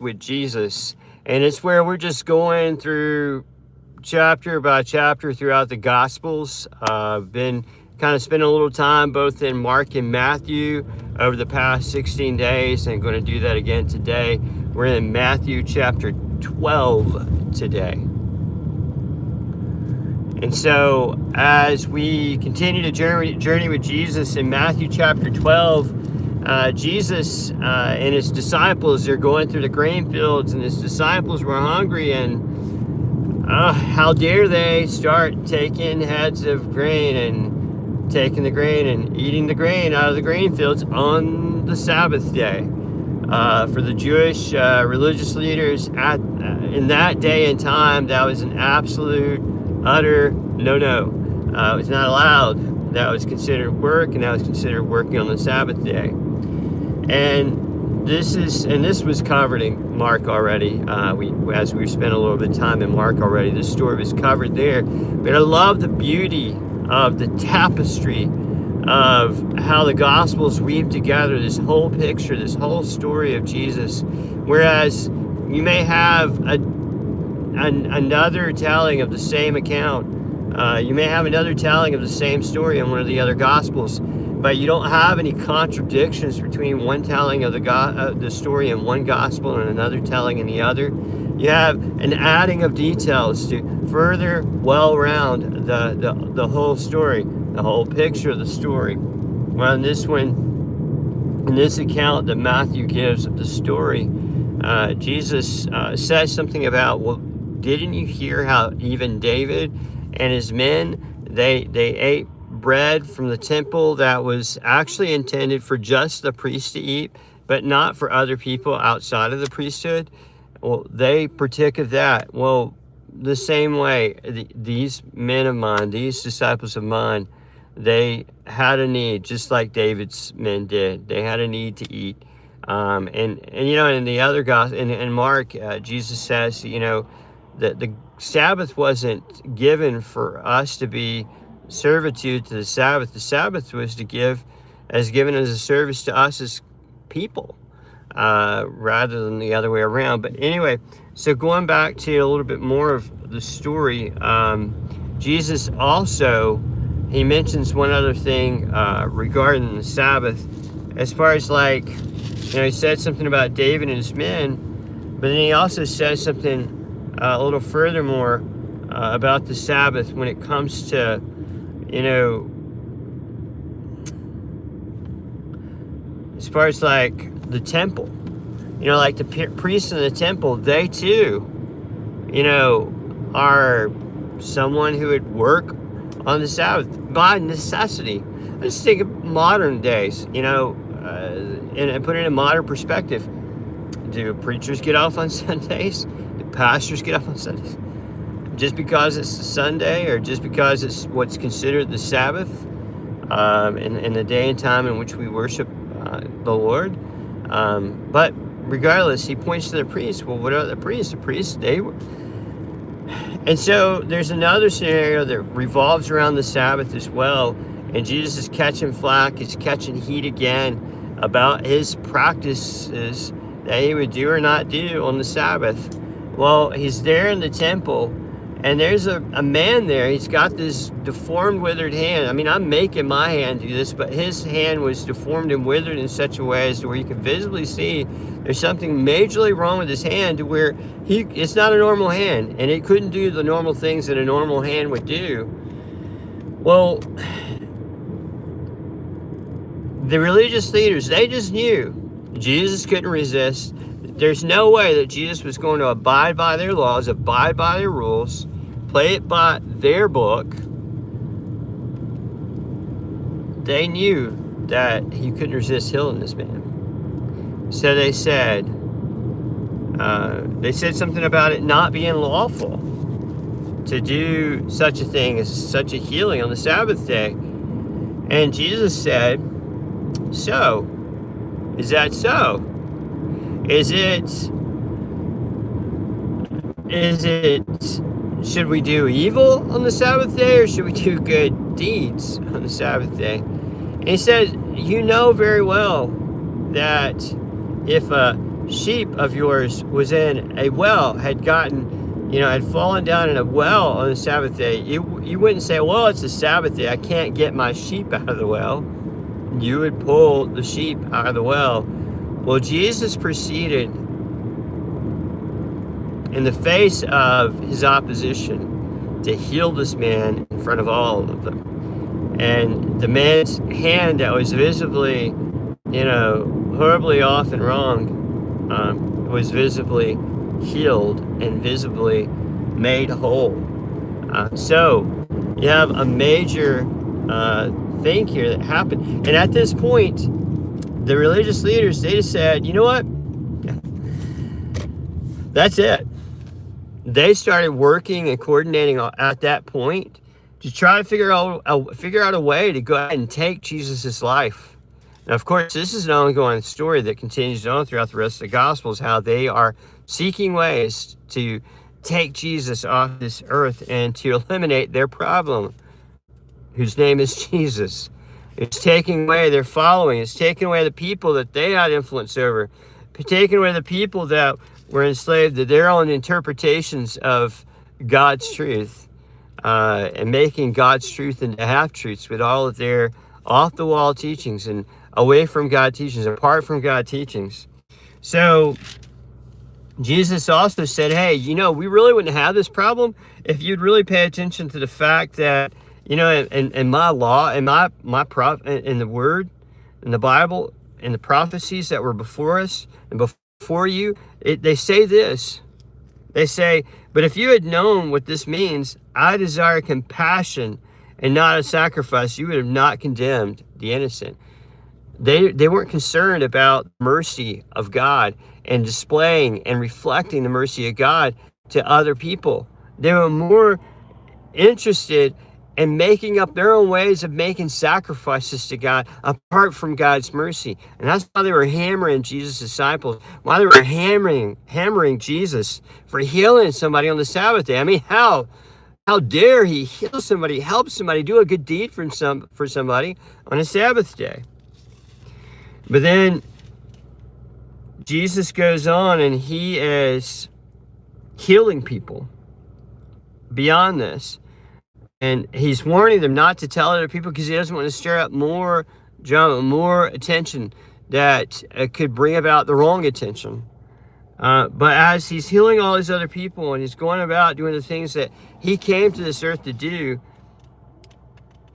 with Jesus. And it's where we're just going through chapter by chapter throughout the Gospels. I've been kind of spending a little time both in Mark and Matthew over the past 16 days, and going to do that again today. We're in Matthew chapter 12 today. And so as we continue to journey with Jesus in Matthew chapter 12, Jesus and his disciples are going through the grain fields, and his disciples were hungry, and how dare they start taking heads of grain and taking the grain and eating the grain out of the grain fields on the Sabbath day. For the Jewish religious leaders in that day and time, that was an absolute, utter no-no. It was not allowed. That was considered work, and that was considered working on the Sabbath day. And this was covered in Mark already. As we spent a little bit of time in Mark already, this story was covered there. But I love the beauty of the tapestry of how the Gospels weave together this whole picture, this whole story of Jesus. Whereas you may have another telling of the same account. You may have another telling of the same story in one of the other Gospels, but you don't have any contradictions between one telling of the story in one Gospel and another telling in the other. You have an adding of details to further well-round the whole story, the whole picture of the story. Well, in this account that Matthew gives of the story, Jesus says something about, well, didn't you hear how even David and his men, they ate bread from the temple that was actually intended for just the priest to eat, but not for other people outside of the priesthood? Well, they partook of that. Well, the same way, these men of mine, these disciples of mine, they had a need, just like David's men did. They had a need to eat. And you know, in the other gospel, in Mark, Jesus says, you know, that the Sabbath wasn't given for us to be servitude to the Sabbath. The Sabbath was given as a service to us as people, rather than the other way around. But anyway, so going back to a little bit more of the story, Jesus also, he mentions one other thing regarding the Sabbath, as far as, like, you know, he said something about David and his men, but then he also says something a little furthermore about the Sabbath when it comes to, you know, as far as like the temple, you know, like the priests in the temple, they too, you know, are someone who would work on the Sabbath by necessity. Let's think of modern days, you know, and put it in modern perspective. Do preachers get off on Sundays? Do pastors get off on Sundays? Just because it's a Sunday, or just because it's what's considered the Sabbath, in the day and time in which we worship the Lord? But regardless, he points to the priests. Well, what are the priests? The priests, they were... And so there's another scenario that revolves around the Sabbath as well, and Jesus is catching flack, he's catching heat again about his practices that he would do or not do on the Sabbath. Well, he's there in the temple, and there's a man there. He's got this deformed, withered hand. I mean, I'm making my hand do this, but his hand was deformed and withered in such a way as to where you can visibly see there's something majorly wrong with his hand, to where it's not a normal hand, and it couldn't do the normal things that a normal hand would do. Well, the religious leaders, they just knew Jesus couldn't resist. There's no way that Jesus was going to abide by their laws, abide by their rules, play it by their book. They knew that he couldn't resist healing this man. So they said something about it not being lawful to do such a thing as such a healing on the Sabbath day. And Jesus said, so, is that so? Should we do evil on the Sabbath day, or should we do good deeds on the Sabbath day? And he said, you know very well that if a sheep of yours was in a well, had fallen down in a well on the Sabbath day, you wouldn't say, well, it's the Sabbath day, I can't get my sheep out of the well. You would pull the sheep out of the well. Well, Jesus proceeded, in the face of his opposition, to heal this man in front of all of them. And the man's hand that was visibly, horribly off and wrong, was visibly healed and visibly made whole. So you have a major thing here that happened. And at this point, the religious leaders, they just said, you know what? That's it. They started working and coordinating at that point to try to figure out a way to go ahead and take Jesus' life. Now, of course, this is an ongoing story that continues on throughout the rest of the Gospels, how they are seeking ways to take Jesus off this earth and to eliminate their problem, whose name is Jesus. It's taking away their following. It's taking away the people that they had influence over. It's taking away the people that were enslaved to their own interpretations of God's truth, and making God's truth into half-truths with all of their off-the-wall teachings and away from God teachings, apart from God teachings. So Jesus also said, hey, we really wouldn't have this problem if you'd really pay attention to the fact that, in my law, in my in the word, in the Bible, in the prophecies that were before us and before you, they say this. They say, but if you had known what this means, I desire compassion and not a sacrifice, you would have not condemned the innocent. They weren't concerned about mercy of God and displaying and reflecting the mercy of God to other people. They were more interested in making up their own ways of making sacrifices to God apart from God's mercy. And that's why they were hammering Jesus' disciples, why they were hammering Jesus for healing somebody on the Sabbath day. I mean, how dare he heal somebody, help somebody, do a good deed for somebody on a Sabbath day? But then Jesus goes on and he is healing people beyond this. And he's warning them not to tell other people because he doesn't want to stir up more drama, more attention that could bring about the wrong attention. But as he's healing all these other people and he's going about doing the things that he came to this earth to do,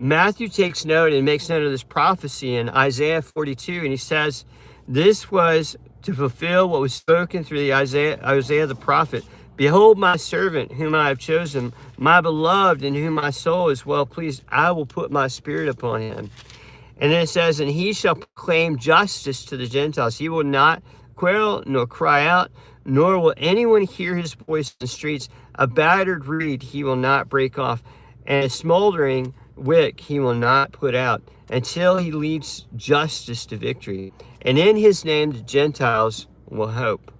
Matthew takes note and makes note of this prophecy in Isaiah 42, and he says, this was to fulfill what was spoken through the Isaiah the prophet. Behold my servant whom I have chosen, my beloved in whom my soul is well pleased. I will put my spirit upon him. And then it says, and he shall proclaim justice to the Gentiles. He will not quail nor cry out, nor will anyone hear his voice in the streets. A battered reed he will not break off, and a smoldering wick he will not put out, until he leads justice to victory. And in his name the Gentiles will hope.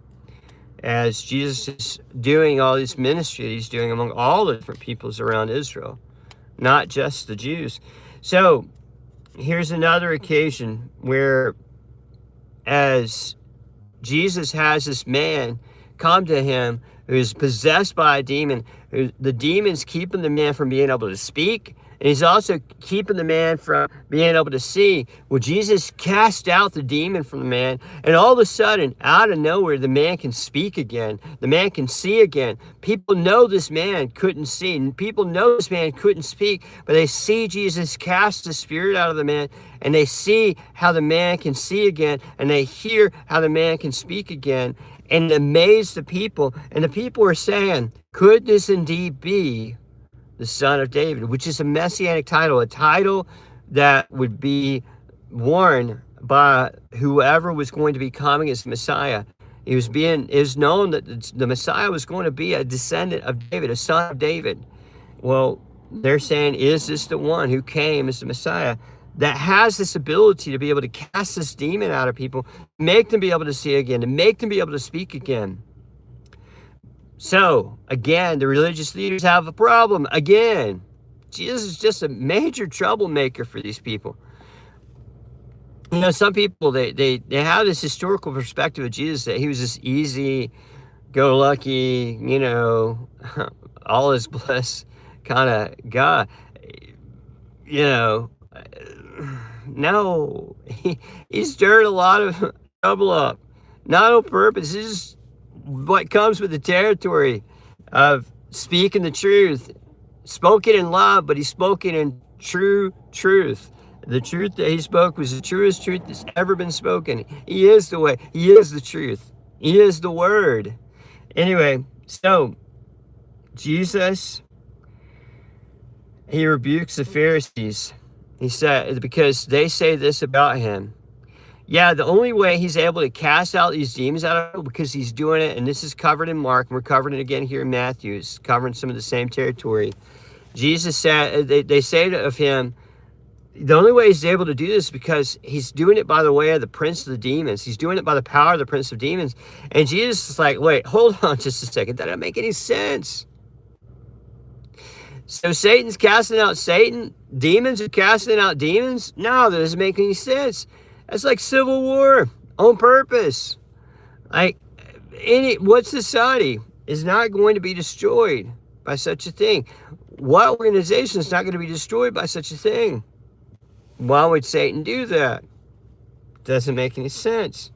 As Jesus is doing all this ministry he's doing among all the different peoples around Israel, not just the Jews. So here's another occasion where, as Jesus has this man come to him who is possessed by a demon, the demon's keeping the man from being able to speak, and he's also keeping the man from being able to see. Well, Jesus cast out the demon from the man, and all of a sudden, out of nowhere, the man can speak again. The man can see again. People know this man couldn't see, and people know this man couldn't speak, but they see Jesus cast the spirit out of the man, and they see how the man can see again, and they hear how the man can speak again, and it amazed the people. And the people were saying, could this indeed be the Son of David, which is a messianic title, a title that would be worn by whoever was going to be coming as Messiah. It was known that the Messiah was going to be a descendant of David, a son of David. Well, they're saying, is this the one who came as the Messiah that has this ability to be able to cast this demon out of people, make them be able to see again, to make them be able to speak again? So, again, the religious leaders have a problem. Again, Jesus is just a major troublemaker for these people. You know, some people, they have this historical perspective of Jesus that he was this easy go lucky, you know, all is bliss kind of guy. You know, no, he stirred a lot of trouble up, not on purpose. This is what comes with the territory of speaking the truth. Spoke it in love, but he spoke it in true truth. The truth that he spoke was the truest truth that's ever been spoken. He is the way. He is the truth. He is the word. Anyway, so Jesus, he rebukes the Pharisees. He said, because they say this about him. Yeah, the only way he's able to cast out these demons out of him, because he's doing it, and this is covered in Mark, and we're covering it again here in Matthew, it's covering some of the same territory. Jesus said, they say of him, the only way he's able to do this is because he's doing it by the way of the prince of the demons. He's doing it by the power of the prince of demons. And Jesus is like, wait, hold on just a second. That doesn't make any sense. So Satan's casting out Satan? Demons are casting out demons? No, that doesn't make any sense. That's like civil war on purpose. Like, what society is not going to be destroyed by such a thing? What organization is not going to be destroyed by such a thing? Why would Satan do that? Doesn't make any sense.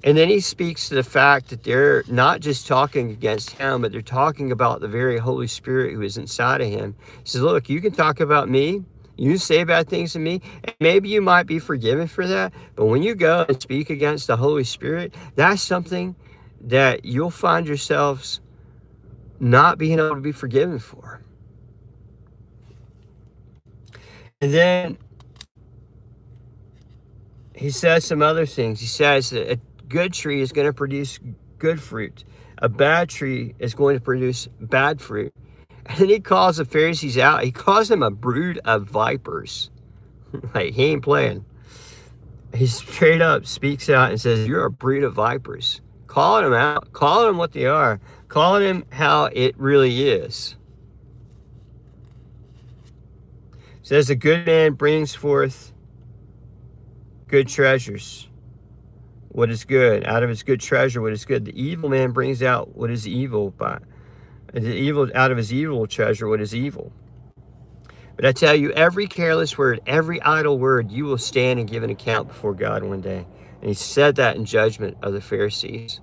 And then he speaks to the fact that they're not just talking against him, but they're talking about the very Holy Spirit who is inside of him. He says, look, you can talk about me. You say bad things to me, and maybe you might be forgiven for that. But when you go and speak against the Holy Spirit, that's something that you'll find yourselves not being able to be forgiven for. And then he says some other things. He says that a good tree is going to produce good fruit. A bad tree is going to produce bad fruit. And then he calls the Pharisees out. He calls them a brood of vipers. Like, he ain't playing. He straight up speaks out and says, you're a brood of vipers. Calling them out. Calling them what they are. Calling them how it really is. Says a good man brings forth good treasures. What is good? Out of his good treasure, what is good? The evil man brings out what is evil. Out of his evil treasure, what is evil? But I tell you, every careless word, every idle word, you will stand and give an account before God one day. And he said that in judgment of the Pharisees,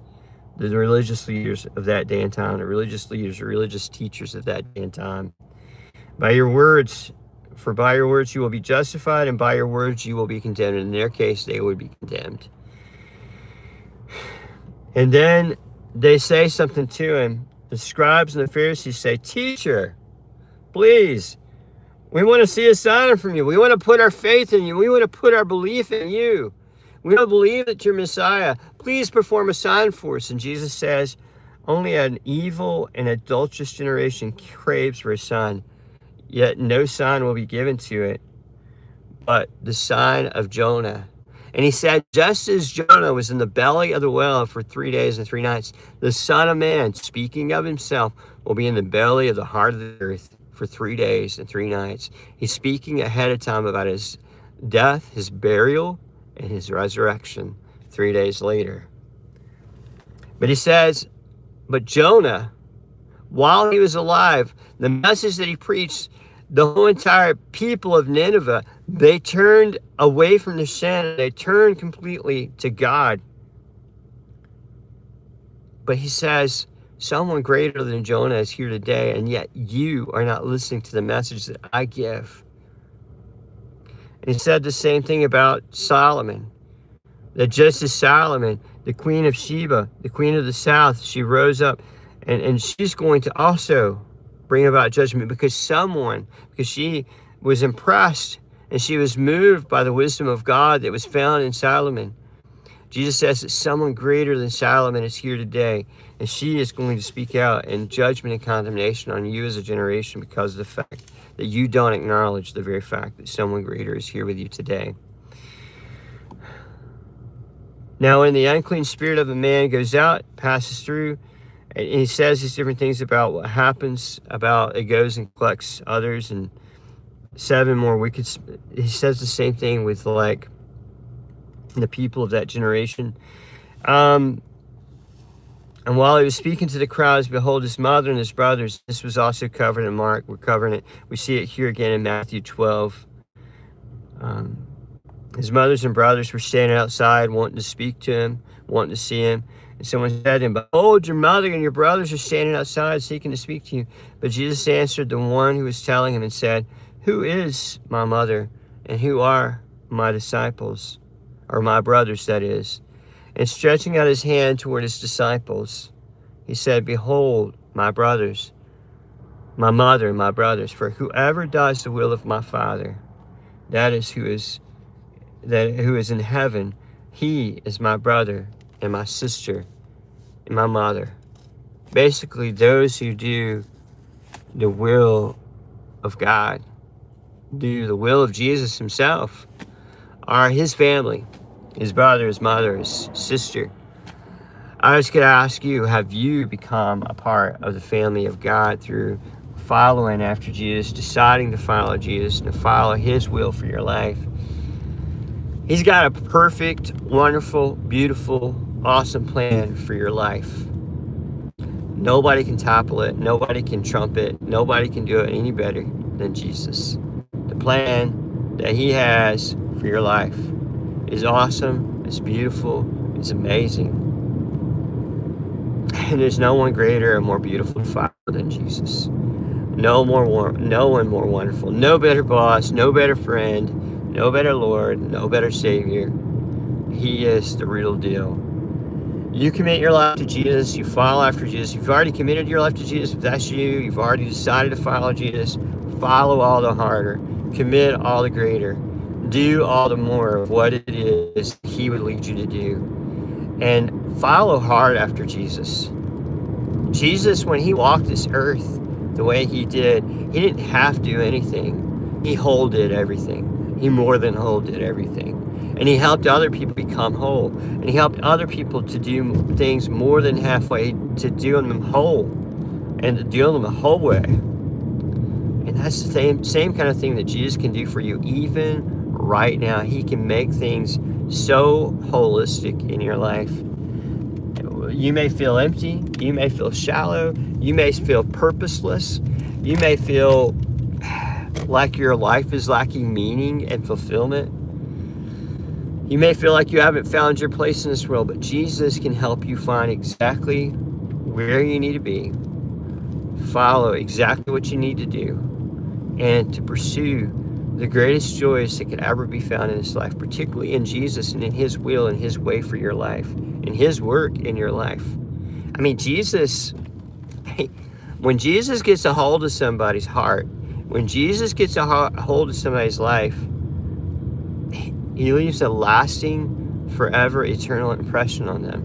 the religious leaders of that day and time, the religious leaders, the religious teachers of that day and time. By your words, for by your words you will be justified, and by your words you will be condemned. In their case, they would be condemned. And then they say something to him. The scribes and the Pharisees say, teacher, please, we want to see a sign from you. We want to put our faith in you. We want to put our belief in you. We don't believe that you're Messiah. Please perform a sign for us. And Jesus says, only an evil and adulterous generation craves for a sign, yet no sign will be given to it but the sign of Jonah. And he said, just as Jonah was in the belly of the whale for 3 days and 3 nights, the Son of Man, speaking of himself, will be in the belly of the heart of the earth for 3 days and 3 nights. He's speaking ahead of time about his death, his burial, and his resurrection 3 days later. But he says, but Jonah, while he was alive, the message that he preached, the whole entire people of Nineveh, they turned away from their sin. They turned completely to God. But he says, someone greater than Jonah is here today, and yet you are not listening to the message that I give. And he said the same thing about Solomon, that just as Solomon, the queen of Sheba, the queen of the south, she rose up, and she's going to also bring about judgment because she was impressed and she was moved by the wisdom of God that was found in Solomon. Jesus says that someone greater than Solomon is here today, and she is going to speak out in judgment and condemnation on you as a generation because of the fact that you don't acknowledge the very fact that someone greater is here with you today. Now, when the unclean spirit of a man goes out, passes through, and he says these different things about what happens, about it goes and collects others, and 7 more. He says the same thing with like the people of that generation. And while he was speaking to the crowds, behold, his mother and his brothers. This was also covered in Mark. We're covering it. We see it here again in Matthew 12. His mothers and brothers were standing outside wanting to speak to him, wanting to see him. And someone said to him, behold, your mother and your brothers are standing outside seeking to speak to you. But Jesus answered the one who was telling him and said, who is my mother and who are my disciples, or my brothers, that is? And stretching out his hand toward his disciples, he said, behold, my brothers, my mother and my brothers, for whoever does the will of my Father, that is who is in heaven, he is my brother and my sister and my mother. Basically, those who do the will of God, do the will of Jesus himself, are his family, his brother, his mother, his sister. I was going to ask you, have you become a part of the family of God through following after Jesus, deciding to follow Jesus and to follow his will for your life? He's got a perfect, wonderful, beautiful, awesome plan for your life. Nobody can topple it. Nobody can trump it. Nobody can do it any better than Jesus. The plan that he has for your life is awesome. It's beautiful. It's amazing. And there's no one greater or more beautiful to follow than Jesus. No one more wonderful. No better boss. No better friend. No better Lord. No better Savior. He is the real deal. You commit your life to Jesus. You follow after Jesus. You've already committed your life to Jesus. If that's you, you've already decided to follow Jesus. Follow all the harder. Commit all the greater. Do all the more of what it is he would lead you to do. And follow hard after Jesus. Jesus, when he walked this earth the way he did, he didn't have to do anything. He did everything. He more than did everything. And he helped other people become whole. And he helped other people to do things more than halfway, to do them whole. And to do them a whole way. And that's the same kind of thing that Jesus can do for you even right now. He can make things so holistic in your life. You may feel empty. You may feel shallow. You may feel purposeless. You may feel like your life is lacking meaning and fulfillment. You may feel like you haven't found your place in this world, but Jesus can help you find exactly where you need to be, follow exactly what you need to do, and to pursue the greatest joys that could ever be found in this life, particularly in Jesus and in his will and his way for your life, and his work in your life. I mean, Jesus, when Jesus gets a hold of somebody's heart, when Jesus gets a hold of somebody's life, he leaves a lasting, forever, eternal impression on them.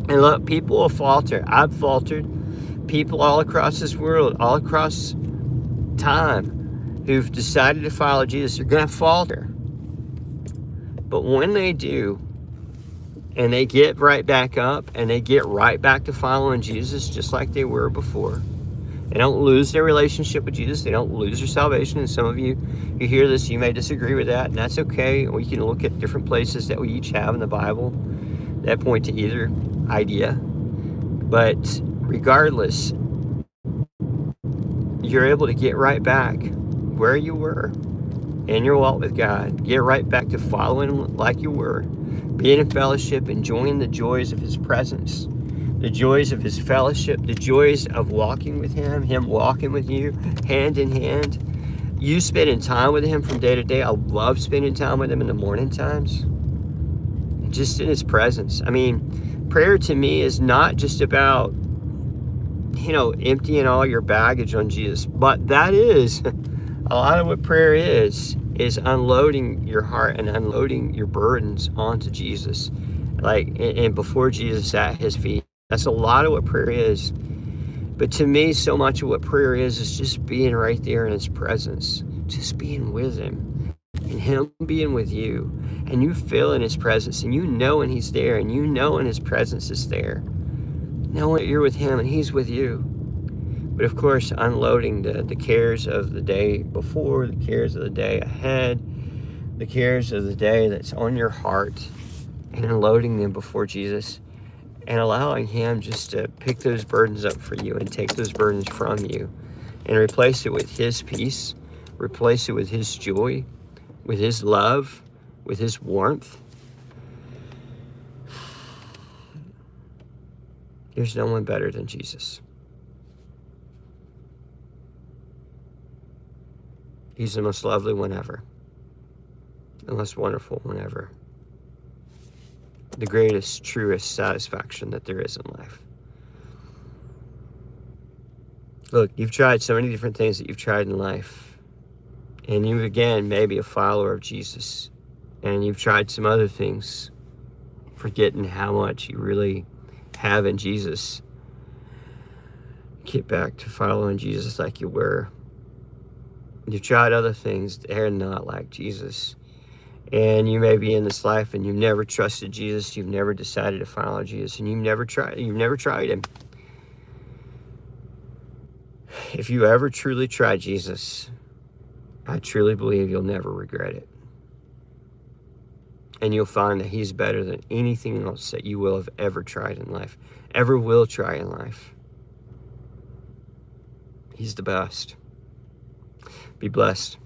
And look, people will falter. I've faltered. People all across this world, all across time, who've decided to follow Jesus, are going to falter. But when they do, and they get right back up, and they get right back to following Jesus just like they were before, they don't lose their relationship with Jesus. They don't lose their salvation. And some of you who hear this, you may disagree with that, and that's okay. We can look at different places that we each have in the Bible that point to either idea. But regardless, you're able to get right back where you were in your walk with God. Get right back to following like you were, being in fellowship, enjoying the joys of his presence, the joys of his fellowship, the joys of walking with him, him walking with you hand in hand, you spending time with him from day to day. I love spending time with him in the morning times, just in his presence. I mean, prayer to me is not just about, emptying all your baggage on Jesus, but that is a lot of what prayer is unloading your heart and unloading your burdens onto Jesus, and before Jesus at his feet. That's a lot of what prayer is. But to me, so much of what prayer is just being right there in his presence, just being with him, and him being with you, and you feel in his presence, and when he's there, and when his presence is there, knowing that you're with him and he's with you. But of course, unloading the cares of the day before, the cares of the day ahead, the cares of the day that's on your heart, and unloading them before Jesus and allowing him just to pick those burdens up for you and take those burdens from you and replace it with his peace, replace it with his joy, with his love, with his warmth. There's no one better than Jesus. He's the most lovely one ever, the most wonderful one ever, the greatest, truest satisfaction that there is in life. Look, you've tried so many different things that you've tried in life, and you, again, may be a follower of Jesus, and you've tried some other things, forgetting how much you really have in Jesus. Get back to following Jesus like you were. You've tried other things that are not like Jesus. And you may be in this life and you've never trusted Jesus, you've never decided to follow Jesus, and you've never tried him. If you ever truly try Jesus, I truly believe you'll never regret it. And you'll find that he's better than anything else that you will have ever tried in life, ever will try in life. He's the best. Be blessed.